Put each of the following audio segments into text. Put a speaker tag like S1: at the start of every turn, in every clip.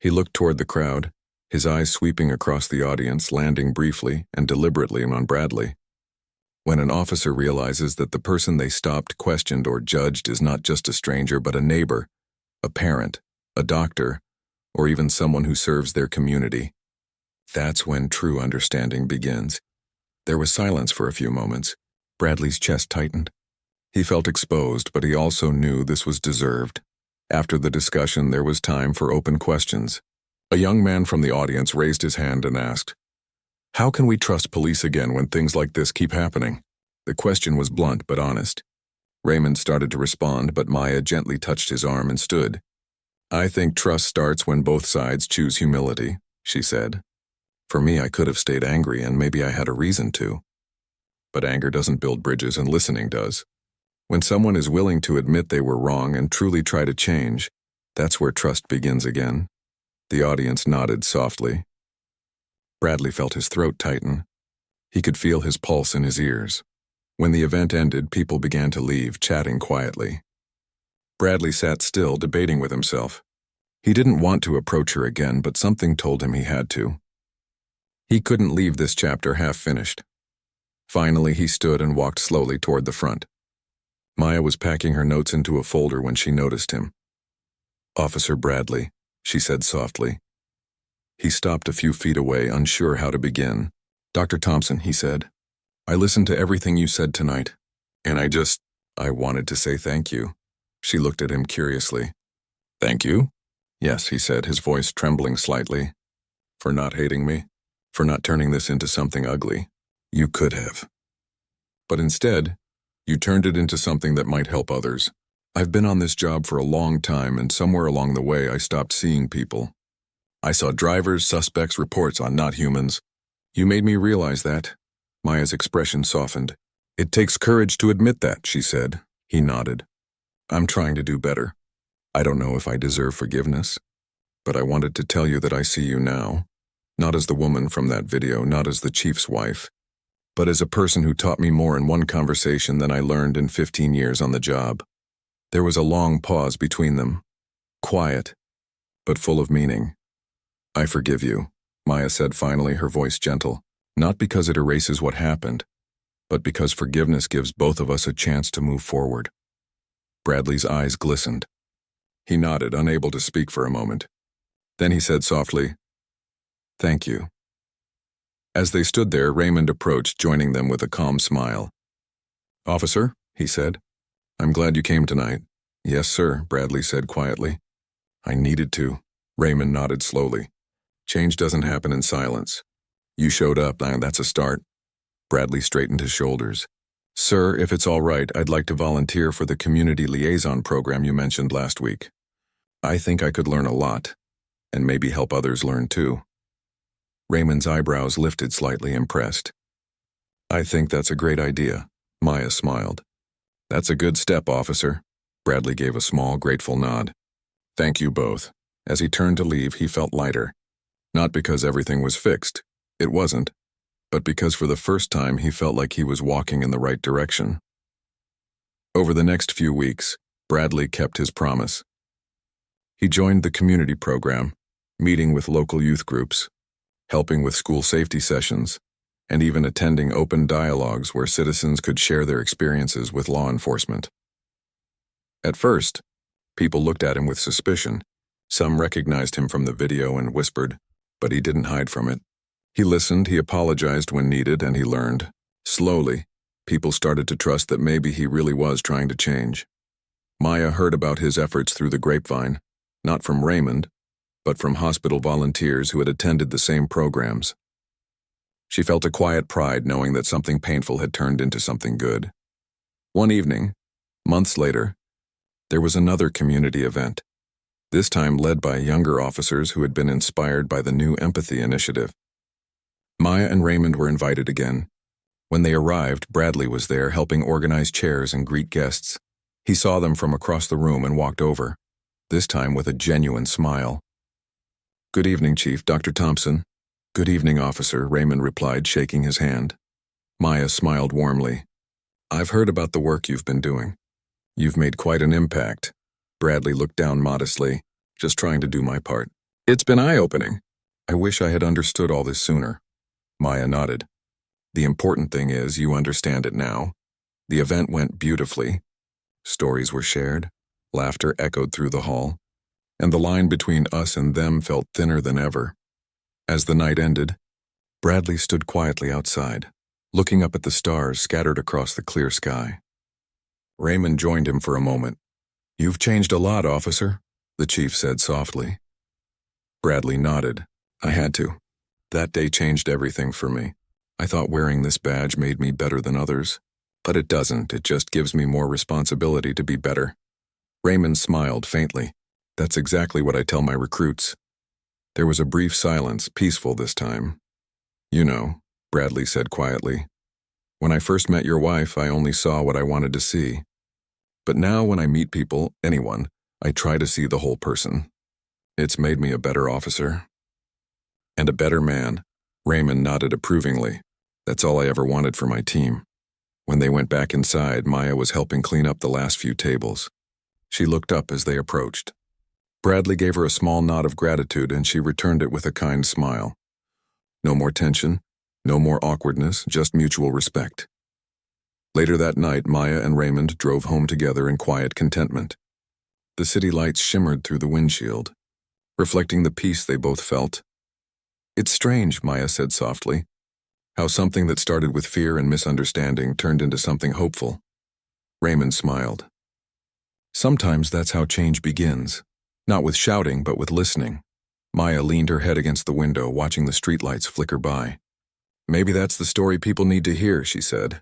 S1: He looked toward the crowd, his eyes sweeping across the audience, landing briefly and deliberately on Bradley. When an officer realizes that the person they stopped, questioned, or judged is not just a stranger but a neighbor, a parent, a doctor, or even someone who serves their community, that's when true understanding begins. There was silence for a few moments. Bradley's chest tightened. He felt exposed, but he also knew this was deserved. After the discussion, there was time for open questions. A young man from the audience raised his hand and asked, "How can we trust police again when things like this keep happening?" The question was blunt but honest. Raymond started to respond, but Maya gently touched his arm and stood. "I think trust starts when both sides choose humility," she said. "For me, I could have stayed angry, and maybe I had a reason to. But anger doesn't build bridges, and listening does. When someone is willing to admit they were wrong and truly try to change, that's where trust begins again." The audience nodded softly. Bradley felt his throat tighten. He could feel his pulse in his ears. When the event ended, people began to leave, chatting quietly. Bradley sat still, debating with himself. He didn't want to approach her again, but something told him he had to. He couldn't leave this chapter half-finished. Finally, he stood and walked slowly toward the front. Maya was packing her notes into a folder when she noticed him. "Officer Bradley," she said softly. He stopped a few feet away, unsure how to begin. "Dr. Thompson," he said, "I listened to everything you said tonight, and I wanted to say thank you." She looked at him curiously. "Thank you?" "Yes," he said, his voice trembling slightly. "For not hating me? For not turning this into something ugly? You could have. But instead, you turned it into something that might help others. I've been on this job for a long time, and somewhere along the way I stopped seeing people. I saw drivers, suspects, reports on not humans. You made me realize that." Maya's expression softened. "It takes courage to admit that," she said. He nodded. "I'm trying to do better. I don't know if I deserve forgiveness, but I wanted to tell you that I see you now. Not as the woman from that video, not as the chief's wife, but as a person who taught me more in one conversation than I learned in 15 years on the job." There was a long pause between them. Quiet, but full of meaning. "I forgive you," Maya said finally, her voice gentle. "Not because it erases what happened, but because forgiveness gives both of us a chance to move forward." Bradley's eyes glistened. He nodded, unable to speak for a moment. Then he said softly, "Thank you." As they stood there, Raymond approached, joining them with a calm smile. "Officer," he said, "I'm glad you came tonight." "Yes, sir," Bradley said quietly. "I needed to." Raymond nodded slowly. "Change doesn't happen in silence. You showed up, and that's a start." Bradley straightened his shoulders. "Sir, if it's all right, I'd like to volunteer for the community liaison program you mentioned last week. I think I could learn a lot, and maybe help others learn too." Raymond's eyebrows lifted slightly, impressed. "I think that's a great idea," Maya smiled. "That's a good step, officer." Bradley gave a small, grateful nod. "Thank you both." As he turned to leave, he felt lighter. Not because everything was fixed. It wasn't. But because for the first time he felt like he was walking in the right direction. Over the next few weeks, Bradley kept his promise. He joined the community program, meeting with local youth groups, helping with school safety sessions, and even attending open dialogues where citizens could share their experiences with law enforcement. At first, people looked at him with suspicion. Some recognized him from the video and whispered, but he didn't hide from it. He listened, he apologized when needed, and he learned. Slowly, people started to trust that maybe he really was trying to change. Maya heard about his efforts through the grapevine, not from Raymond, but from hospital volunteers who had attended the same programs. She felt a quiet pride knowing that something painful had turned into something good. One evening, months later, there was another community event, this time led by younger officers who had been inspired by the new Empathy Initiative. Maya and Raymond were invited again. When they arrived, Bradley was there helping organize chairs and greet guests. He saw them from across the room and walked over, this time with a genuine smile. "Good evening, Chief, Dr. Thompson." "Good evening, officer," Raymond replied, shaking his hand. Maya smiled warmly. "I've heard about the work you've been doing. You've made quite an impact." Bradley looked down modestly, "Just trying to do my part." It's been eye-opening. I wish I had understood all this sooner. Maya nodded. The important thing is you understand it now. The event went beautifully. Stories were shared. Laughter echoed through the hall. And the line between us and them felt thinner than ever. As the night ended, Bradley stood quietly outside, looking up at the stars scattered across the clear sky. Raymond joined him for a moment. "You've changed a lot, officer," the chief said softly. Bradley nodded. "I had to. That day changed everything for me. I thought wearing this badge made me better than others. But it doesn't. It just gives me more responsibility to be better." Raymond smiled faintly. "That's exactly what I tell my recruits." There was a brief silence, peaceful this time. "You know," Bradley said quietly, "when I first met your wife, I only saw what I wanted to see. But now when I meet people, anyone, I try to see the whole person. It's made me a better officer." "And a better man." Raymond nodded approvingly. "That's all I ever wanted for my team." When they went back inside, Maya was helping clean up the last few tables. She looked up as they approached. Bradley gave her a small nod of gratitude, and she returned it with a kind smile. No more tension, no more awkwardness, just mutual respect. Later that night, Maya and Raymond drove home together in quiet contentment. The city lights shimmered through the windshield, reflecting the peace they both felt. "It's strange," Maya said softly, "how something that started with fear and misunderstanding turned into something hopeful." Raymond smiled. "Sometimes that's how change begins. Not with shouting, but with listening." Maya leaned her head against the window, watching the streetlights flicker by. "Maybe that's the story people need to hear," she said.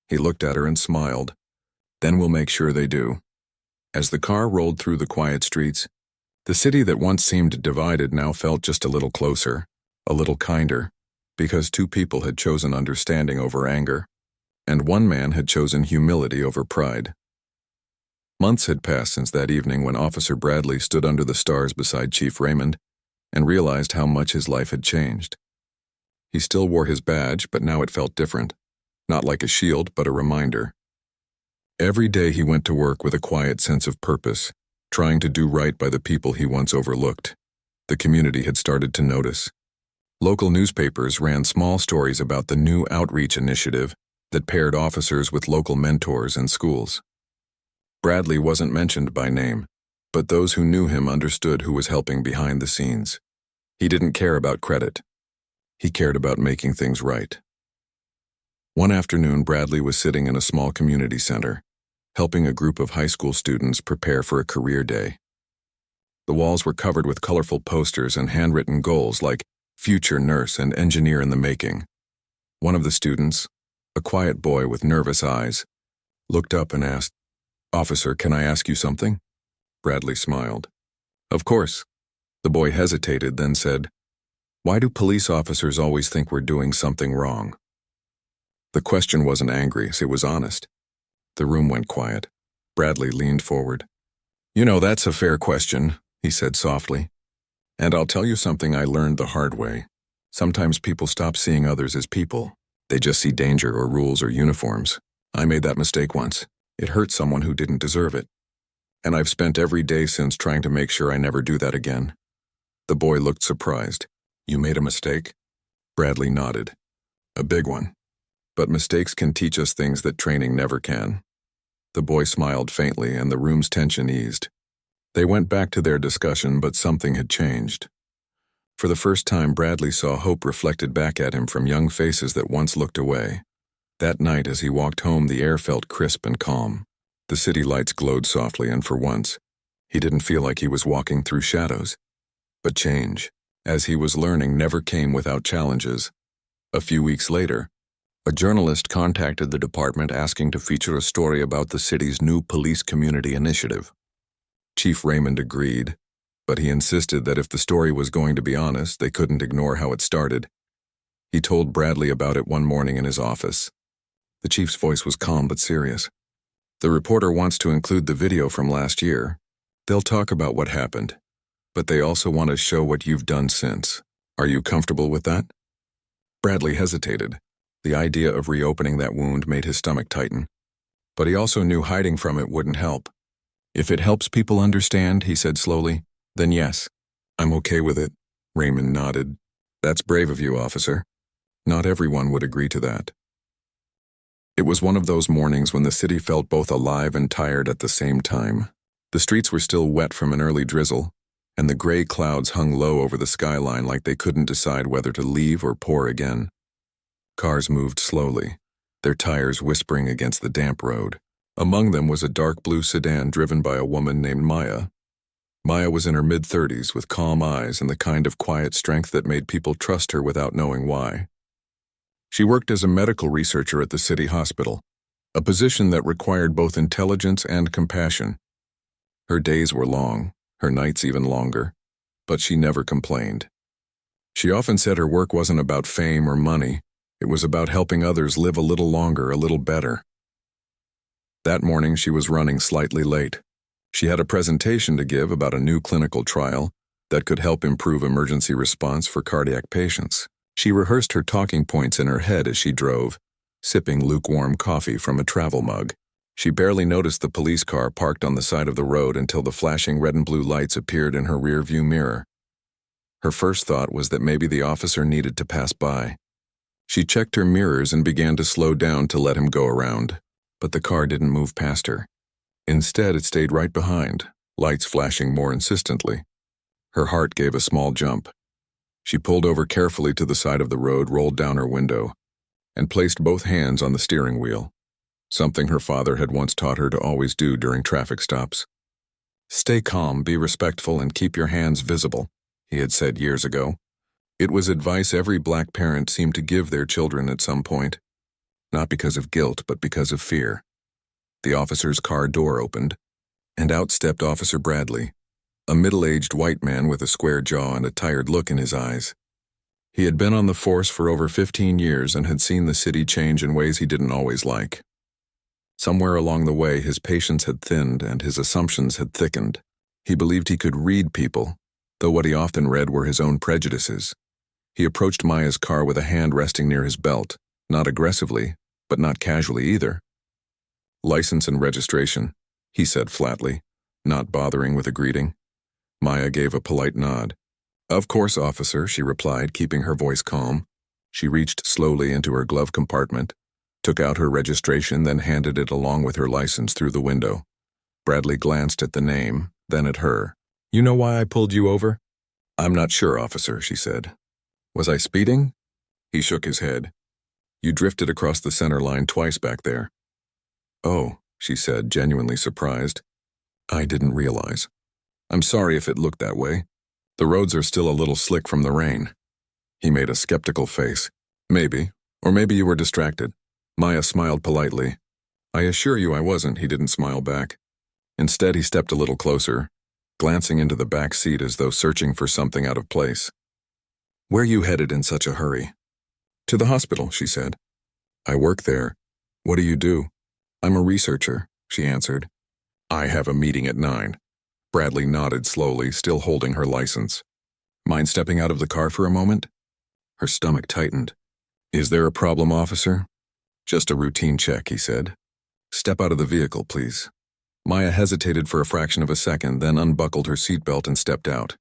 S1: He looked at her and smiled. "Then we'll make sure they do." As the car rolled through the quiet streets, the city that once seemed divided now felt just a little closer, a little kinder, because two people had chosen understanding over anger, and one man had chosen humility over pride. Months had passed since that evening when Officer Bradley stood under the stars beside Chief Raymond and realized how much his life had changed. He still wore his badge, but now it felt different. Not like a shield, but a reminder. Every day he went to work with a quiet sense of purpose, trying to do right by the people he once overlooked. The community had started to notice. Local newspapers ran small stories about the new outreach initiative that paired officers with local mentors and schools. Bradley wasn't mentioned by name, but those who knew him understood who was helping behind the scenes. He didn't care about credit. He cared about making things right. One afternoon, Bradley was sitting in a small community center, helping a group of high school students prepare for a career day. The walls were covered with colorful posters and handwritten goals like "Future Nurse" and "Engineer in the Making." One of the students, a quiet boy with nervous eyes, looked up and asked, "Officer, can I ask you something?" Bradley smiled. "Of course." The boy hesitated, then said, "Why do police officers always think we're doing something wrong?" The question wasn't angry, it was honest. The room went quiet. Bradley leaned forward. "You know, that's a fair question," he said softly. "And I'll tell you something I learned the hard way. Sometimes people stop seeing others as people. They just see danger or rules or uniforms. I made that mistake once. It hurt someone who didn't deserve it. And I've spent every day since trying to make sure I never do that again." The boy looked surprised. "You made a mistake?" Bradley nodded. "A big one. But mistakes can teach us things that training never can." The boy smiled faintly, and the room's tension eased. They went back to their discussion, but something had changed. For the first time, Bradley saw hope reflected back at him from young faces that once looked away. That night, as he walked home, the air felt crisp and calm. The city lights glowed softly, and for once, he didn't feel like he was walking through shadows. But change, as he was learning, never came without challenges. A few weeks later, a journalist contacted the department asking to feature a story about the city's new police community initiative. Chief Raymond agreed, but he insisted that if the story was going to be honest, they couldn't ignore how it started. He told Bradley about it one morning in his office. The chief's voice was calm but serious. "The reporter wants to include the video from last year. They'll talk about what happened, but they also want to show what you've done since. Are you comfortable with that?" Bradley hesitated. The idea of reopening that wound made his stomach tighten. But he also knew hiding from it wouldn't help. "If it helps people understand," he said slowly, "then yes, I'm okay with it, Raymond nodded. That's brave of you, officer. Not everyone would agree to that. It was one of those mornings when the city felt both alive and tired at the same time. The streets were still wet from an early drizzle, and the gray clouds hung low over the skyline like they couldn't decide whether to leave or pour again. Cars moved slowly, their tires whispering against the damp road. Among them was a dark blue sedan driven by a woman named Maya. Maya was in her mid-30s with calm eyes and the kind of quiet strength that made people trust her without knowing why. She worked as a medical researcher at the city hospital, a position that required both intelligence and compassion. Her days were long, her nights even longer, but she never complained. She often said her work wasn't about fame or money, it was about helping others live a little longer, a little better. That morning she was running slightly late. She had a presentation to give about a new clinical trial that could help improve emergency response for cardiac patients. She rehearsed her talking points in her head as she drove, sipping lukewarm coffee from a travel mug. She barely noticed the police car parked on the side of the road until the flashing red and blue lights appeared in her rearview mirror. Her first thought was that maybe the officer needed to pass by. She checked her mirrors and began to slow down to let him go around, but the car didn't move past her. Instead, it stayed right behind, lights flashing more insistently. Her heart gave a small jump. She pulled over carefully to the side of the road, rolled down her window, and placed both hands on the steering wheel, something her father had once taught her to always do during traffic stops. "Stay calm, be respectful, and keep your hands visible," he had said years ago. It was advice every black parent seemed to give their children at some point, not because of guilt, but because of fear. The officer's car door opened, and out stepped Officer Bradley, a middle-aged white man with a square jaw and a tired look in his eyes. He had been on the force for over 15 years and had seen the city change in ways he didn't always like. Somewhere along the way, his patience had thinned and his assumptions had thickened. He believed he could read people, though what he often read were his own prejudices. He approached Maya's car with a hand resting near his belt, not aggressively, but not casually either. "License and registration," he said flatly, not bothering with a greeting. Maya gave a polite nod. "Of course, officer," she replied, keeping her voice calm. She reached slowly into her glove compartment, took out her registration, then handed it along with her license through the window. Bradley glanced at the name, then at her. "You know why I pulled you over?" "I'm not sure, officer," she said. "Was I speeding?" He shook his head. "You drifted across the center line twice back there." "Oh," she said, genuinely surprised. "I didn't realize. I'm sorry if it looked that way. The roads are still a little slick from the rain." He made a skeptical face. "Maybe, or maybe you were distracted." Maya smiled politely. "I assure you I wasn't," he didn't smile back. Instead, he stepped a little closer, glancing into the back seat as though searching for something out of place. "Where you headed in such a hurry?" "To the hospital," she said. "I work there. What do you do?" "I'm a researcher," she answered. "I have a meeting at 9. Bradley nodded slowly, still holding her license. "Mind stepping out of the car for a moment?" Her stomach tightened. "Is there a problem, officer?" "Just a routine check," he said. "Step out of the vehicle, please." Maya hesitated for a fraction of a second, then unbuckled her seatbelt and stepped out.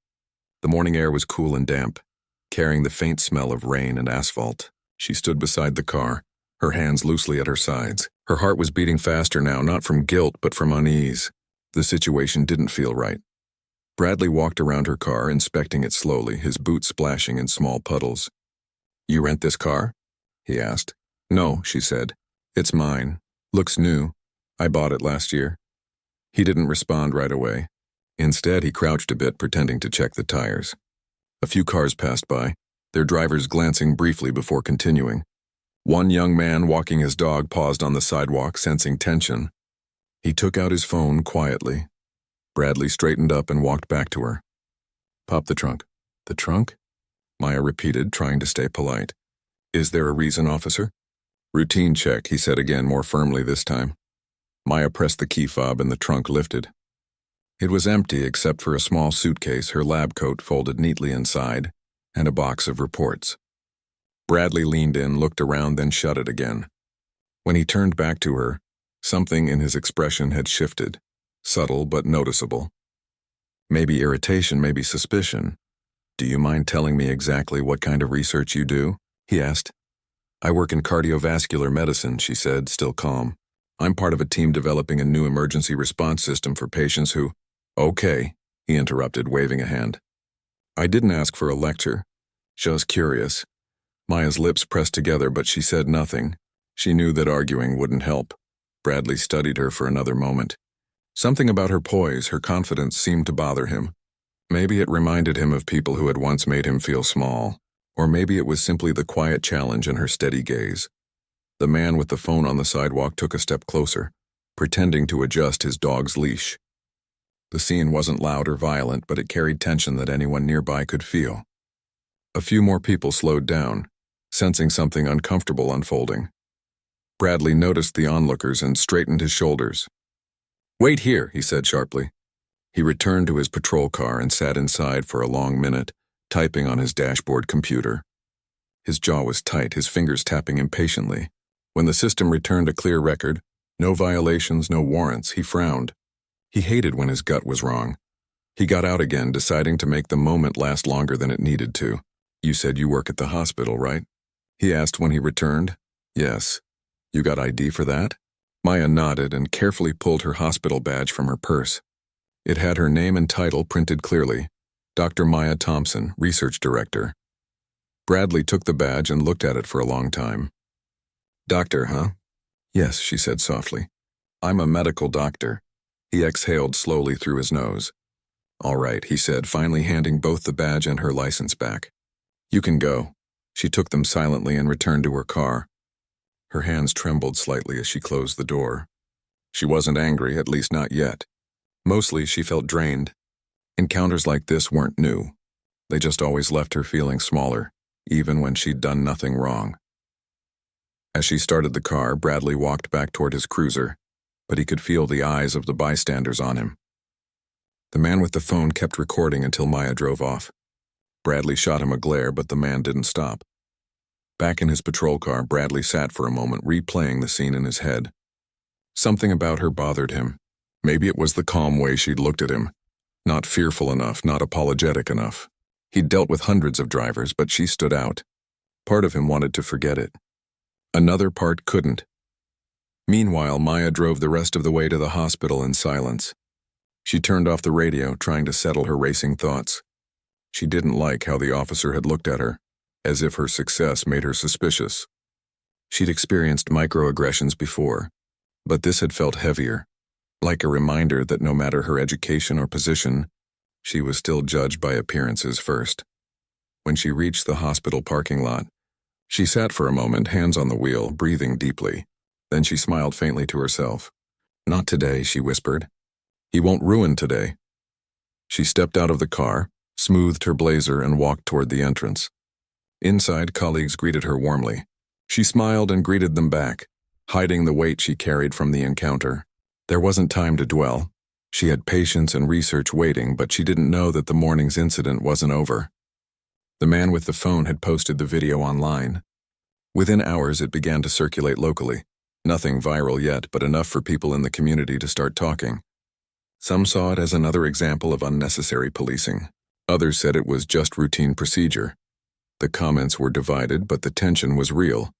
S1: The morning air was cool and damp, carrying the faint smell of rain and asphalt. She stood beside the car, her hands loosely at her sides. Her heart was beating faster now, not from guilt, but from unease. The situation didn't feel right. Bradley walked around her car, inspecting it slowly, his boots splashing in small puddles. "You rent this car?" he asked. "No," she said. "It's mine. Looks new. I bought it last year." He didn't respond right away. Instead, he crouched a bit, pretending to check the tires. A few cars passed by, their drivers glancing briefly before continuing. One young man walking his dog paused on the sidewalk, sensing tension. He took out his phone quietly. Bradley straightened up and walked back to her. "Pop the trunk." "The trunk?" Maya repeated, trying to stay polite. "Is there a reason, officer?" "Routine check," he said again, more firmly this time. Maya pressed the key fob and the trunk lifted. It was empty except for a small suitcase, her lab coat folded neatly inside, and a box of reports. Bradley leaned in, looked around, then shut it again. When he turned back to her, something in his expression had shifted, subtle but noticeable. Maybe irritation, maybe suspicion, Do you mind telling me exactly what kind of research you do? He asked. I work in cardiovascular medicine, she said, still calm. I'm part of a team developing a new emergency response system for patients who— Okay, he interrupted, waving a hand. I didn't ask for a lecture. Just curious. Maya's lips pressed together, but she said nothing. She knew that arguing wouldn't help. Bradley studied her for another moment. Something about her poise, her confidence, seemed to bother him. Maybe it reminded him of people who had once made him feel small, or maybe it was simply the quiet challenge in her steady gaze. The man with the phone on the sidewalk took a step closer, pretending to adjust his dog's leash. The scene wasn't loud or violent, but it carried tension that anyone nearby could feel. A few more people slowed down, sensing something uncomfortable unfolding. Bradley noticed the onlookers and straightened his shoulders. Wait here, he said sharply. He returned to his patrol car and sat inside for a long minute, typing on his dashboard computer. His jaw was tight, his fingers tapping impatiently. When the system returned a clear record, no violations, no warrants, he frowned. He hated when his gut was wrong. He got out again, deciding to make the moment last longer than it needed to. You said you work at the hospital, right? He asked when he returned. Yes. You got ID for that? Maya nodded and carefully pulled her hospital badge from her purse. It had her name and title printed clearly. Dr. Maya Thompson, Research Director. Bradley took the badge and looked at it for a long time. Doctor, huh? Yes, she said softly. I'm a medical doctor. He exhaled slowly through his nose. All right, he said, finally handing both the badge and her license back. You can go. She took them silently and returned to her car. Her hands trembled slightly as she closed the door. She wasn't angry, at least not yet. Mostly, she felt drained. Encounters like this weren't new. They just always left her feeling smaller, even when she'd done nothing wrong. As she started the car, Bradley walked back toward his cruiser, but he could feel the eyes of the bystanders on him. The man with the phone kept recording until Maya drove off. Bradley shot him a glare, but the man didn't stop. Back in his patrol car, Bradley sat for a moment, replaying the scene in his head. Something about her bothered him. Maybe it was the calm way she'd looked at him. Not fearful enough, not apologetic enough. He'd dealt with hundreds of drivers, but she stood out. Part of him wanted to forget it. Another part couldn't. Meanwhile, Maya drove the rest of the way to the hospital in silence. She turned off the radio, trying to settle her racing thoughts. She didn't like how the officer had looked at her, as if her success made her suspicious. She'd experienced microaggressions before, but this had felt heavier, like a reminder that no matter her education or position, she was still judged by appearances first. When she reached the hospital parking lot, she sat for a moment, hands on the wheel, breathing deeply. Then she smiled faintly to herself. Not today, she whispered. He won't ruin today. She stepped out of the car, smoothed her blazer, and walked toward the entrance. Inside, colleagues greeted her warmly. She smiled and greeted them back, hiding the weight she carried from the encounter. There wasn't time to dwell. She had patience and research waiting, but she didn't know that the morning's incident wasn't over. The man with the phone had posted the video online. Within hours, it began to circulate locally. Nothing viral yet, but enough for people in the community to start talking. Some saw it as another example of unnecessary policing. Others said it was just routine procedure. The comments were divided, but the tension was real.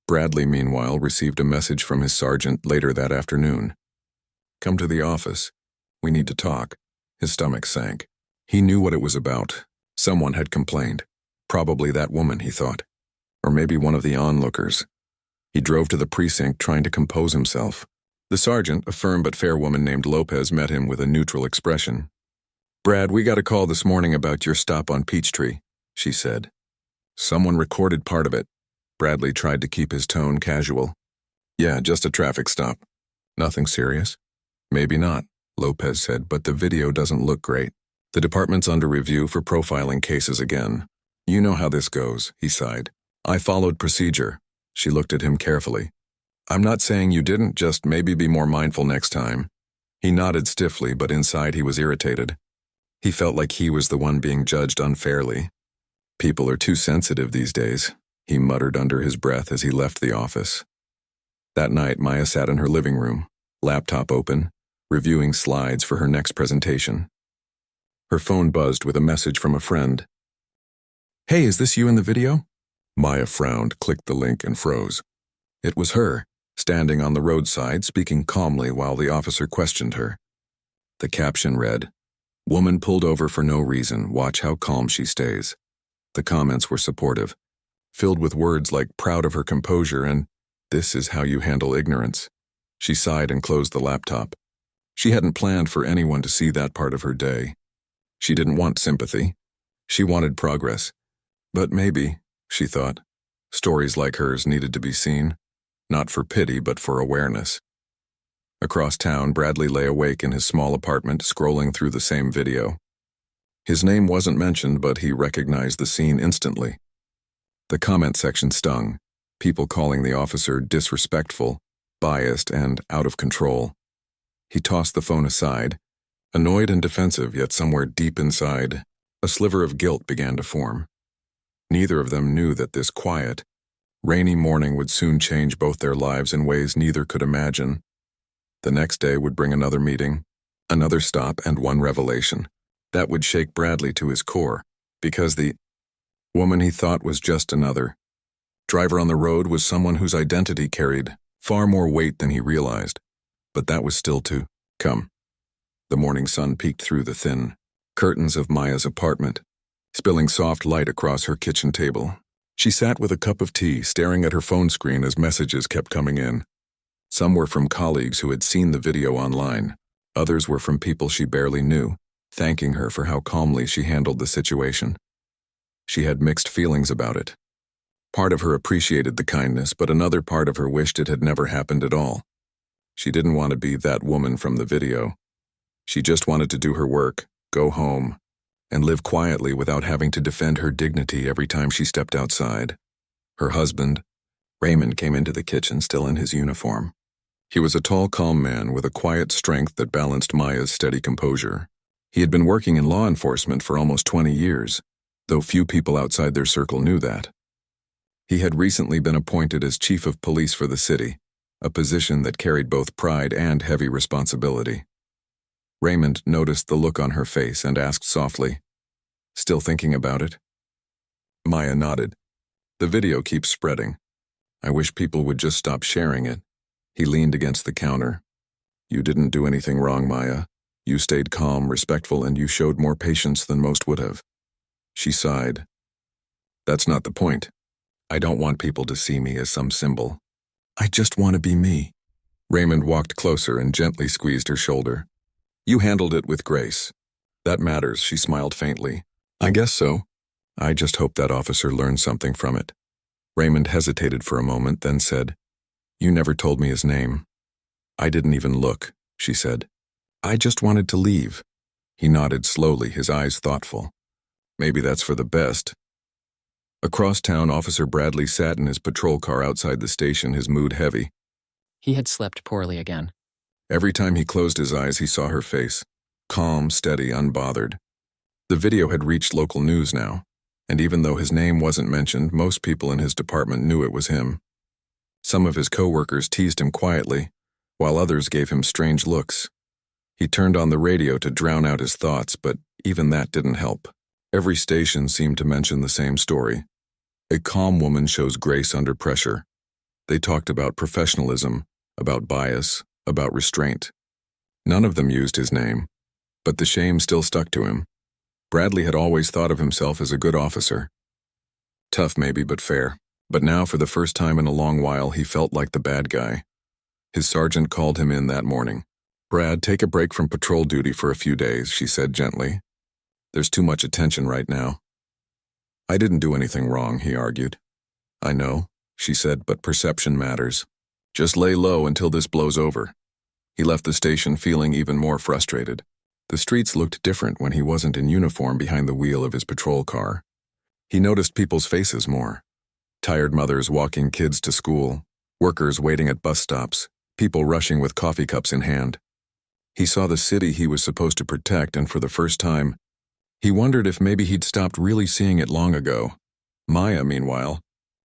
S1: Bradley, meanwhile, received a message from his sergeant later that afternoon. Come to the office. We need to talk. His stomach sank. He knew what it was about. Someone had complained. Probably that woman, he thought. Or maybe one of the onlookers. He drove to the precinct, trying to compose himself. The sergeant, a firm but fair woman named Lopez, met him with a neutral expression. Brad, we got a call this morning about your stop on Peachtree, she said. Someone recorded part of it. Bradley tried to keep his tone casual. Yeah, just a traffic stop. Nothing serious? Maybe not, Lopez said, but the video doesn't look great. The department's under review for profiling cases again. You know how this goes, he sighed. I followed procedure. She looked at him carefully. I'm not saying you didn't, just maybe be more mindful next time. He nodded stiffly, but inside he was irritated. He felt like he was the one being judged unfairly. People are too sensitive these days, he muttered under his breath as he left the office. That night, Maya sat in her living room, laptop open, reviewing slides for her next presentation. Her phone buzzed with a message from a friend. "Hey, is this you in the video?" Maya frowned, clicked the link, and froze. It was her, standing on the roadside, speaking calmly while the officer questioned her. The caption read, "Woman pulled over for no reason. Watch how calm she stays." The comments were supportive, filled with words like proud of her composure and "this is how you handle ignorance." She sighed and closed the laptop. She hadn't planned for anyone to see that part of her day. She didn't want sympathy. She wanted progress. But maybe, she thought, stories like hers needed to be seen, not for pity but for awareness. Across town, Bradley lay awake in his small apartment, scrolling through the same video. His name wasn't mentioned, but he recognized the scene instantly. The comment section stung, people calling the officer disrespectful, biased, and out of control. He tossed the phone aside, annoyed and defensive, yet somewhere deep inside, a sliver of guilt began to form. Neither of them knew that this quiet, rainy morning would soon change both their lives in ways neither could imagine. The next day would bring another meeting, another stop, and one revelation. That would shake Bradley to his core, because the woman he thought was just another driver on the road was someone whose identity carried far more weight than he realized. But that was still to come. The morning sun peeked through the thin curtains of Maya's apartment, spilling soft light across her kitchen table. She sat with a cup of tea, staring at her phone screen as messages kept coming in. Some were from colleagues who had seen the video online. Others were from people she barely knew, thanking her for how calmly she handled the situation. She had mixed feelings about it. Part of her appreciated the kindness, but another part of her wished it had never happened at all. She didn't want to be that woman from the video. She just wanted to do her work, go home, and live quietly without having to defend her dignity every time she stepped outside. Her husband, Raymond, came into the kitchen still in his uniform. He was a tall, calm man with a quiet strength that balanced Maya's steady composure. He had been working in law enforcement for almost 20 years, though few people outside their circle knew that. He had recently been appointed as chief of police for the city, a position that carried both pride and heavy responsibility. Raymond noticed the look on her face and asked softly, "Still thinking about it?" Maya nodded. "The video keeps spreading. I wish people would just stop sharing it." He leaned against the counter. "You didn't do anything wrong, Maya. You stayed calm, respectful, and you showed more patience than most would have." She sighed. "That's not the point. I don't want people to see me as some symbol. I just want to be me." Raymond walked closer and gently squeezed her shoulder. "You handled it with grace. That matters," she smiled faintly. "I guess so. I just hope that officer learned something from it." Raymond hesitated for a moment, then said, "You never told me his name." "I didn't even look," she said. "I just wanted to leave." He nodded slowly, his eyes thoughtful. "Maybe that's for the best." Across town, Officer Bradley sat in his patrol car outside the station, his mood heavy.
S2: He had slept poorly again.
S1: Every time he closed his eyes, he saw her face, calm, steady, unbothered. The video had reached local news now, and even though his name wasn't mentioned, most people in his department knew it was him. Some of his co-workers teased him quietly, while others gave him strange looks. He turned on the radio to drown out his thoughts, but even that didn't help. Every station seemed to mention the same story. A calm woman shows grace under pressure. They talked about professionalism, about bias, about restraint. None of them used his name, but the shame still stuck to him. Bradley had always thought of himself as a good officer. Tough maybe, but fair. But now, for the first time in a long while, he felt like the bad guy. His sergeant called him in that morning. "Brad, take a break from patrol duty for a few days," she said gently. "There's too much attention right now." "I didn't do anything wrong," he argued. "I know," she said, "but perception matters. Just lay low until this blows over." He left the station feeling even more frustrated. The streets looked different when he wasn't in uniform behind the wheel of his patrol car. He noticed people's faces more. Tired mothers walking kids to school, workers waiting at bus stops, people rushing with coffee cups in hand. He saw the city he was supposed to protect, and for the first time, he wondered if maybe he'd stopped really seeing it long ago. Maya, meanwhile,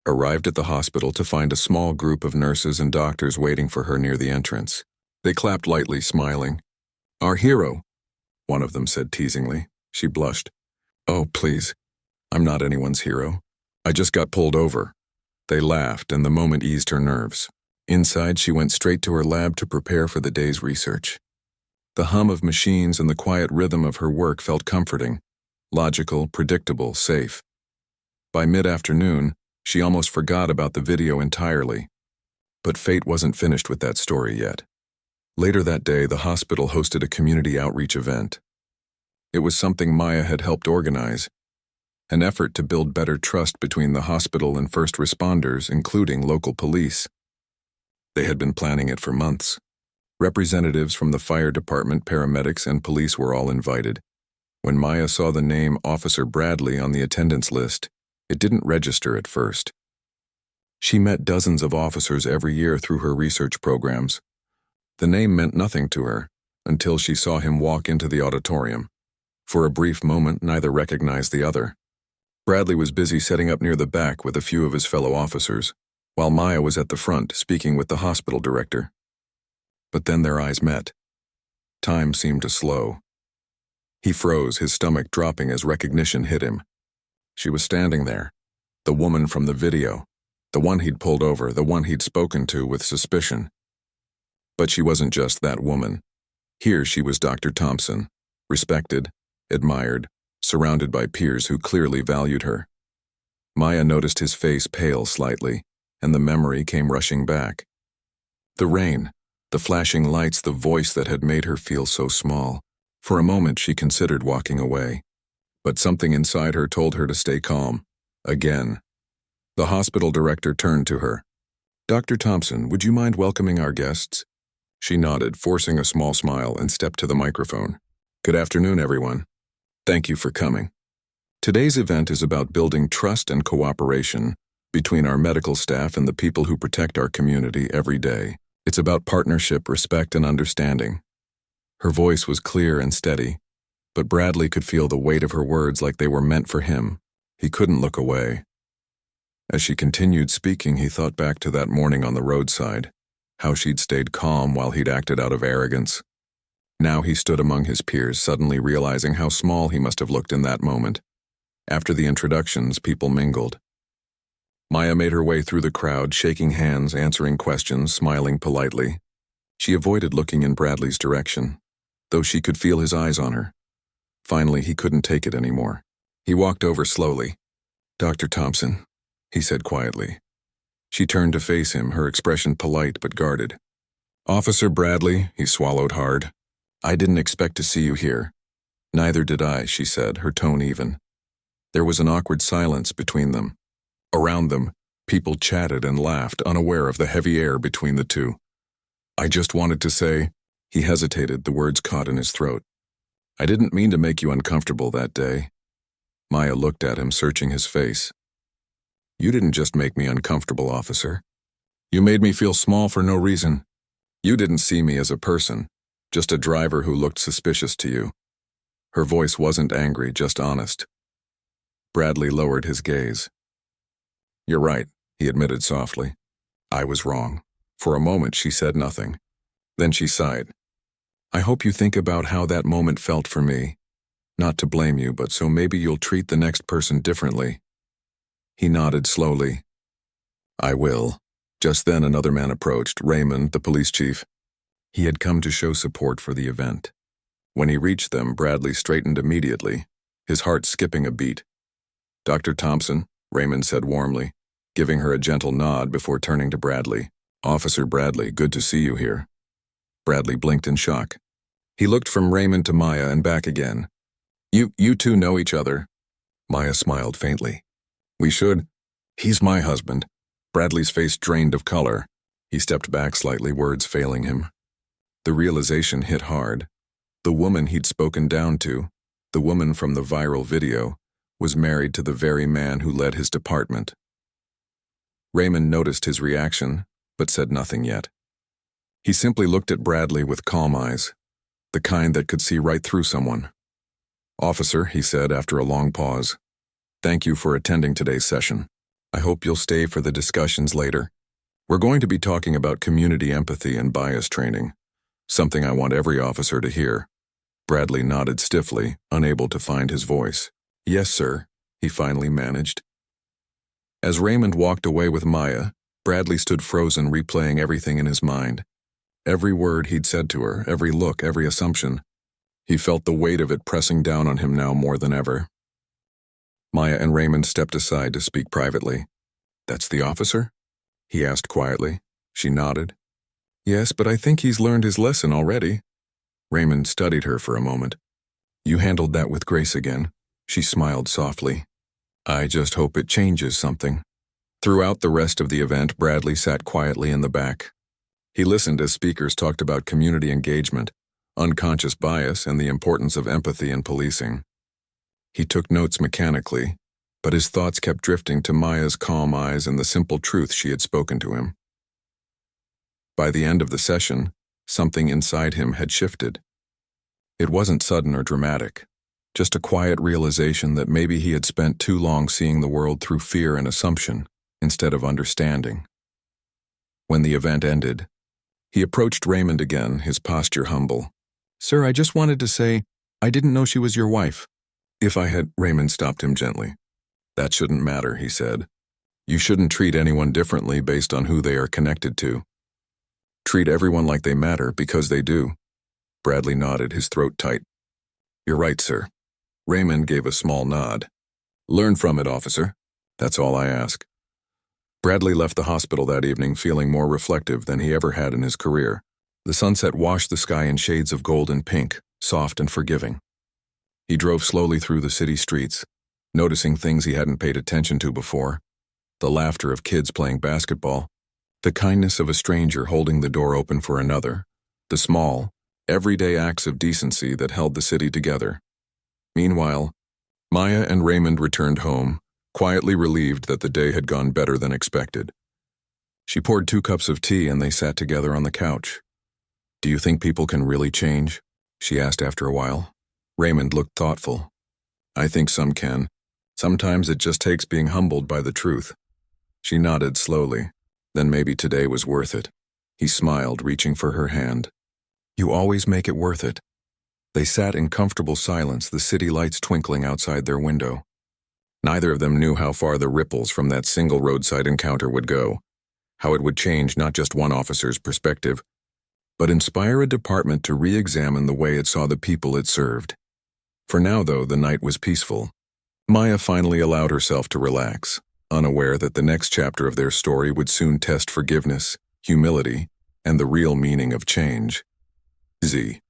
S1: arrived at the hospital to find a small group of nurses and doctors waiting for her near the entrance. They clapped lightly, smiling. "Our hero," one of them said teasingly. She blushed. "Oh, please. I'm not anyone's hero. I just got pulled over. They laughed, and the moment eased her nerves. Inside, she went straight to her lab to prepare for the day's research. The hum of machines and the quiet rhythm of her work felt comforting, logical, predictable, safe. By mid-afternoon, she almost forgot about the video entirely. But fate wasn't finished with that story yet. Later that day, the hospital hosted a community outreach event. It was something Maya had helped organize, an effort to build better trust between the hospital and first responders, including local police. They had been planning it for months. Representatives from the fire department, paramedics, and police were all invited. When Maya saw the name Officer Bradley on the attendance list, it didn't register at first. She met dozens of officers every year through her research programs. The name meant nothing to her until she saw him walk into the auditorium. For a brief moment, neither recognized the other. Bradley was busy setting up near the back with a few of his fellow officers, while Maya was at the front speaking with the hospital director. But then their eyes met. Time seemed to slow. He froze, his stomach dropping as recognition hit him. She was standing there, the woman from the video, the one he'd pulled over, the one he'd spoken to with suspicion. But she wasn't just that woman. Here she was Dr. Thompson, respected, admired, surrounded by peers who clearly valued her. Maya noticed his face pale slightly, and the memory came rushing back. The rain, the flashing lights, the voice that had made her feel so small. For a moment she considered walking away. But something inside her told her to stay calm. Again. The hospital director turned to her. "Dr. Thompson, would you mind welcoming our guests?" She nodded, forcing a small smile, and stepped to the microphone. "Good afternoon, everyone. Thank you for coming. Today's event is about building trust and cooperation between our medical staff and the people who protect our community every day. It's about partnership, respect, and understanding." Her voice was clear and steady, but Bradley could feel the weight of her words like they were meant for him. He couldn't look away. As she continued speaking, he thought back to that morning on the roadside, how she'd stayed calm while he'd acted out of arrogance. Now he stood among his peers, suddenly realizing how small he must have looked in that moment. After the introductions, people mingled. Maya made her way through the crowd, shaking hands, answering questions, smiling politely. She avoided looking in Bradley's direction, though she could feel his eyes on her. Finally, he couldn't take it anymore. He walked over slowly. "Dr. Thompson," he said quietly. She turned to face him, her expression polite but guarded. "Officer Bradley," he swallowed hard. "I didn't expect to see you here." "Neither did I," she said, her tone even. There was an awkward silence between them. Around them, people chatted and laughed, unaware of the heavy air between the two. "I just wanted to say," he hesitated, the words caught in his throat. "I didn't mean to make you uncomfortable that day." Maya looked at him, searching his face. "You didn't just make me uncomfortable, officer. You made me feel small for no reason. You didn't see me as a person, just a driver who looked suspicious to you." Her voice wasn't angry, just honest. Bradley lowered his gaze. "You're right," he admitted softly. "I was wrong." For a moment she said nothing. Then she sighed. "I hope you think about how that moment felt for me. Not to blame you, but so maybe you'll treat the next person differently." He nodded slowly. "I will." Just then another man approached, Raymond, the police chief. He had come to show support for the event. When he reached them, Bradley straightened immediately, his heart skipping a beat. "Dr. Thompson," Raymond said warmly, giving her a gentle nod before turning to Bradley. "Officer Bradley, good to see you here." Bradley blinked in shock. He looked from Raymond to Maya and back again. You two know each other." Maya smiled faintly. "We should. He's my husband." Bradley's face drained of color. He stepped back slightly, words failing him. The realization hit hard. The woman he'd spoken down to, the woman from the viral video, was married to the very man who led his department. Raymond noticed his reaction, but said nothing yet. He simply looked at Bradley with calm eyes, the kind that could see right through someone. "Officer," he said after a long pause, "thank you for attending today's session. I hope you'll stay for the discussions later. We're going to be talking about community empathy and bias training, something I want every officer to hear." Bradley nodded stiffly, unable to find his voice. "Yes, sir," he finally managed. As Raymond walked away with Maya, Bradley stood frozen, replaying everything in his mind. Every word he'd said to her, every look, every assumption. He felt the weight of it pressing down on him now more than ever. Maya and Raymond stepped aside to speak privately. "That's the officer?" he asked quietly. She nodded. "Yes, but I think he's learned his lesson already." Raymond studied her for a moment. "You handled that with grace again." She smiled softly. "I just hope it changes something." Throughout the rest of the event, Bradley sat quietly in the back. He listened as speakers talked about community engagement, unconscious bias, and the importance of empathy in policing. He took notes mechanically, but his thoughts kept drifting to Maya's calm eyes and the simple truth she had spoken to him. By the end of the session, something inside him had shifted. It wasn't sudden or dramatic, just a quiet realization that maybe he had spent too long seeing the world through fear and assumption instead of understanding. When the event ended, he approached Raymond again, his posture humble. "Sir, I just wanted to say, I didn't know she was your wife." "If I had," Raymond stopped him gently. "That shouldn't matter," he said. "You shouldn't treat anyone differently based on who they are connected to. Treat everyone like they matter because they do." Bradley nodded, his throat tight. "You're right, sir." Raymond gave a small nod. "Learn from it, officer. That's all I ask." Bradley left the hospital that evening feeling more reflective than he ever had in his career. The sunset washed the sky in shades of gold and pink, soft and forgiving. He drove slowly through the city streets, noticing things he hadn't paid attention to before: the laughter of kids playing basketball, the kindness of a stranger holding the door open for another, the small, everyday acts of decency that held the city together. Meanwhile, Maya and Raymond returned home, quietly relieved that the day had gone better than expected. She poured 2 cups of tea and they sat together on the couch. "Do you think people can really change?" she asked after a while. Raymond looked thoughtful. "I think some can. Sometimes it just takes being humbled by the truth." She nodded slowly. "Then maybe today was worth it." He smiled, reaching for her hand. "You always make it worth it." They sat in comfortable silence, the city lights twinkling outside their window. Neither of them knew how far the ripples from that single roadside encounter would go, how it would change not just one officer's perspective, but inspire a department to re-examine the way it saw the people it served. For now, though, the night was peaceful. Maya finally allowed herself to relax, unaware that the next chapter of their story would soon test forgiveness, humility, and the real meaning of change. Z.